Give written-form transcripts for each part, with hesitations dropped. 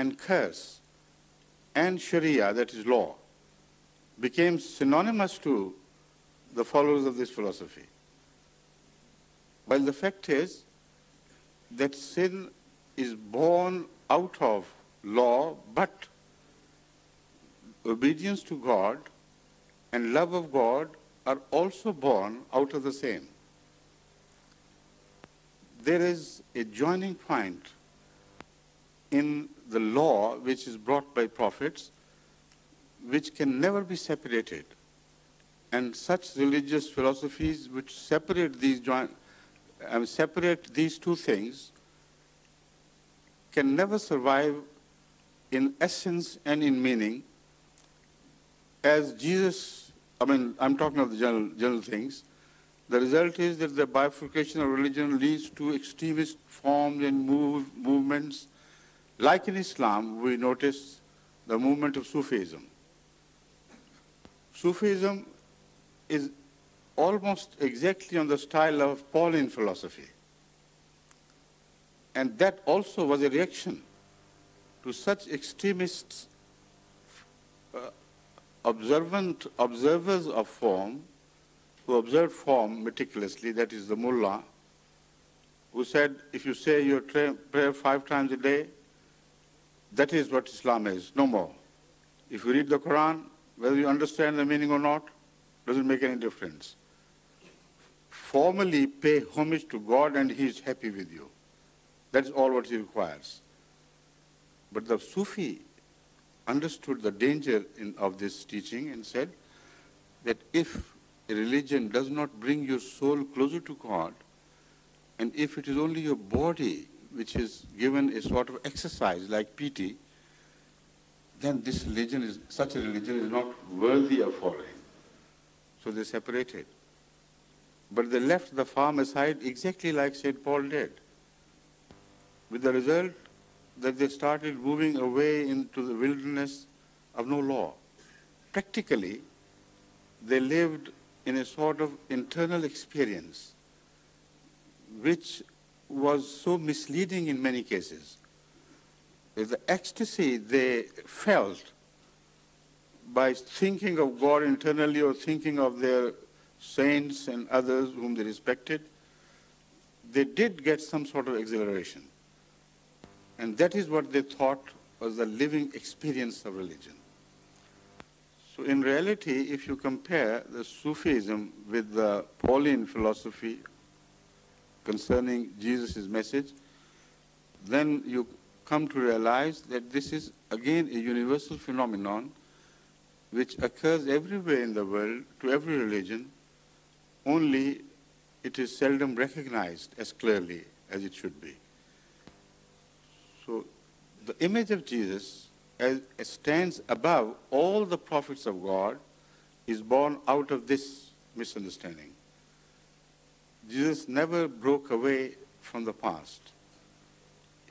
and curse and Sharia, that is law, became synonymous to the followers of this philosophy. While the fact is that sin is born out of law, but obedience to God and love of God are also born out of the same. There is a joining point in the law which is brought by prophets, which can never be separated. And such religious philosophies which separate these two things can never survive in essence and in meaning. As Jesus, I'm talking of the general things, the result is that the bifurcation of religion leads to extremist forms and movements. Like in Islam, we notice the movement of Sufism. Sufism is almost exactly on the style of Pauline philosophy. And that also was a reaction to such extremists, observers of form, who observed form meticulously, that is the mullah, who said, if you say your prayer 5 times a day, that is what Islam is, no more. If you read the Quran, whether you understand the meaning or not, doesn't make any difference. Formally pay homage to God and He is happy with you. That's all what He requires. But the Sufi understood the danger of this teaching and said that if a religion does not bring your soul closer to God, and if it is only your body which is given a sort of exercise like PT, then such a religion is not worthy of following. So they separated. But they left the farm aside exactly like St. Paul did, with the result that they started moving away into the wilderness of no law. Practically, they lived in a sort of internal experience which was so misleading in many cases. The ecstasy they felt by thinking of God internally or thinking of their saints and others whom they respected, they did get some sort of exhilaration. And that is what they thought was the living experience of religion. So in reality, if you compare the Sufism with the Pauline philosophy concerning Jesus' message, then you come to realize that this is again a universal phenomenon which occurs everywhere in the world to every religion, only it is seldom recognized as clearly as it should be. So the image of Jesus as stands above all the prophets of God is born out of this misunderstanding. Jesus never broke away from the past.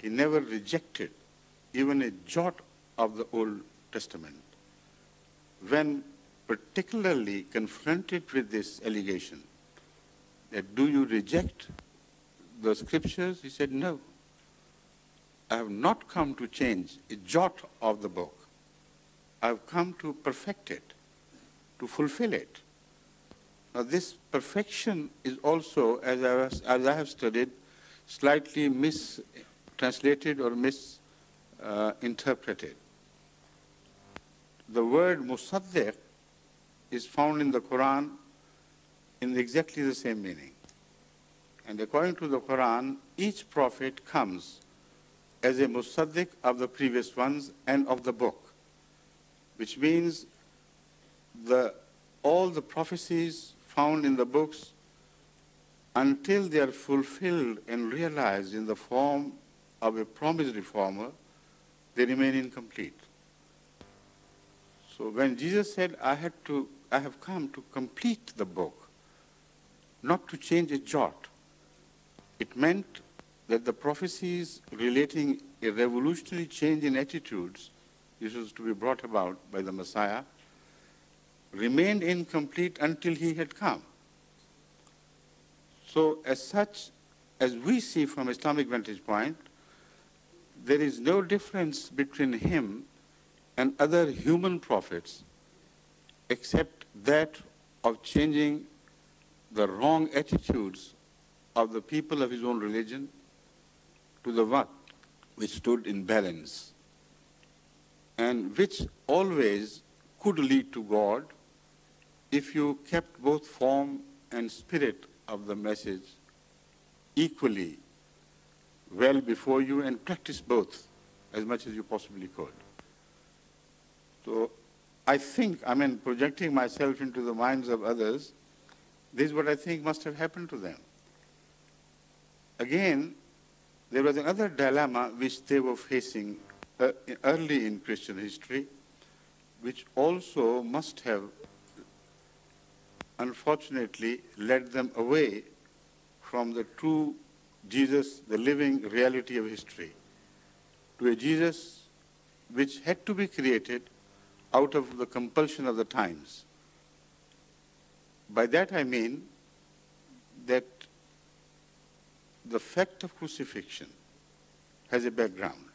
He never rejected even a jot of the Old Testament. When particularly confronted with this allegation, that do you reject the scriptures? He said, no. I have not come to change a jot of the book. I have come to perfect it, to fulfill it. Now this perfection is also, as I have studied, slightly mistranslated or misinterpreted. The word musaddiq is found in the Quran in exactly the same meaning. And according to the Quran, each prophet comes as a musaddiq of the previous ones and of the book, which means all the prophecies found in the books, until they are fulfilled and realized in the form of a promised reformer, they remain incomplete. So when Jesus said, I have come to complete the book, not to change a jot, it meant that the prophecies relating a revolutionary change in attitudes, this was to be brought about by the Messiah, remained incomplete until he had come. So as such, as we see from Islamic vantage point, there is no difference between him and other human prophets except that of changing the wrong attitudes of the people of his own religion to the one which stood in balance and which always could lead to God if you kept both form and spirit of the message equally well before you and practiced both as much as you possibly could. So I think, projecting myself into the minds of others, this is what I think must have happened to them. Again, there was another dilemma which they were facing early in Christian history, which also must have, unfortunately, led them away from the true Jesus, the living reality of history, to a Jesus which had to be created out of the compulsion of the times. By that I mean that the fact of crucifixion has a background.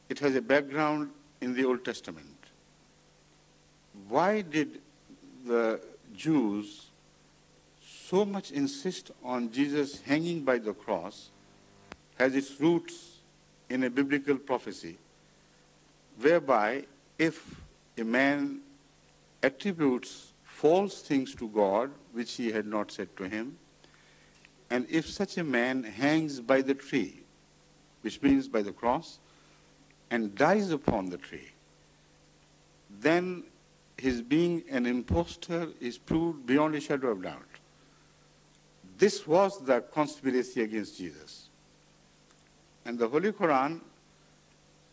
It has a background in the Old Testament. Why did the Jews so much insist on Jesus hanging by the cross? Has its roots in a biblical prophecy, whereby if a man attributes false things to God, which he had not said to him, and if such a man hangs by the tree, which means by the cross, and dies upon the tree, then his being an impostor is proved beyond a shadow of doubt. This was the conspiracy against Jesus. And the Holy Quran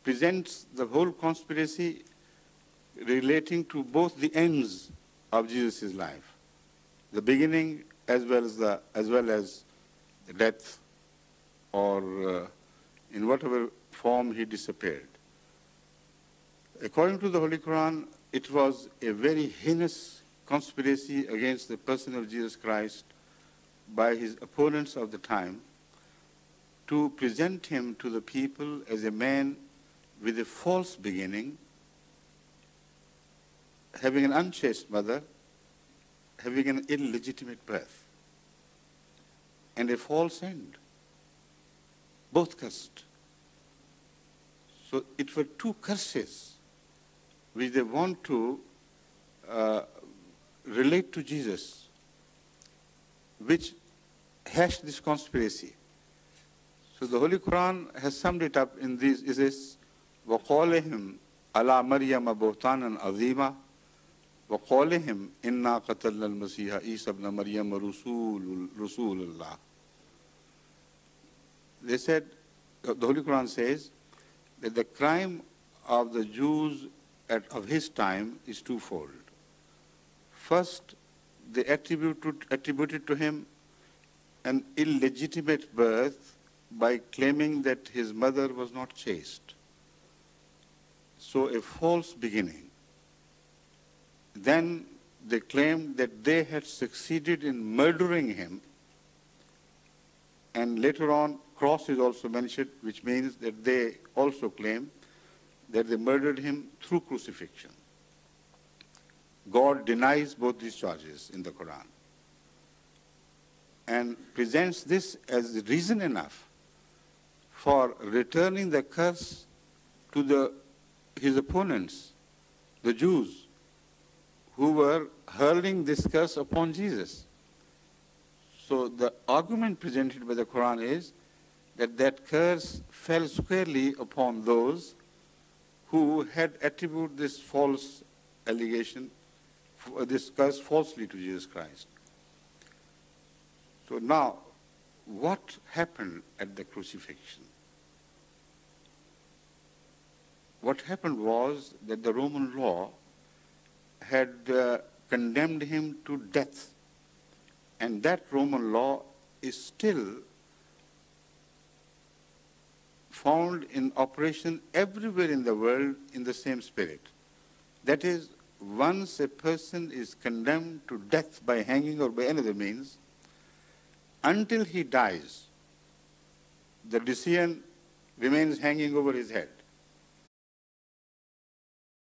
presents the whole conspiracy relating to both the ends of Jesus' life, the beginning as well as the death, or in whatever form he disappeared. According to the Holy Quran, it was a very heinous conspiracy against the person of Jesus Christ by his opponents of the time to present him to the people as a man with a false beginning, having an unchaste mother, having an illegitimate birth, and a false end. Both cursed. So it were two curses which they want to relate to Jesus, which hash this conspiracy. So the Holy Quran has summed it up in this, is this, وَقَالِهِمْ عَلَى مَرْيَمَ بُهْتَانًا عَظِيمًا وَقَالِهِمْ إِنَّا قَتَلْنَا الْمَسِيحَ عِيسَى ابْنَ مَرْيَمَ رَسُولُ اللَّهِ. They said, the Holy Quran says, that the crime of the Jews of his time is twofold. First, they attributed to him an illegitimate birth by claiming that his mother was not chaste. So a false beginning. Then they claimed that they had succeeded in murdering him, and later on cross is also mentioned, which means that they also claim that they murdered him through crucifixion. God denies both these charges in the Quran and presents this as reason enough for returning the curse to his opponents, the Jews, who were hurling this curse upon Jesus. So the argument presented by the Quran is that that curse fell squarely upon those who had attributed this false allegation, this curse falsely to Jesus Christ. So now, what happened at the crucifixion? What happened was that the Roman law had condemned him to death. And that Roman law is still found in operation everywhere in the world in the same spirit. That is, once a person is condemned to death by hanging or by any other means, until he dies, the decision remains hanging over his head.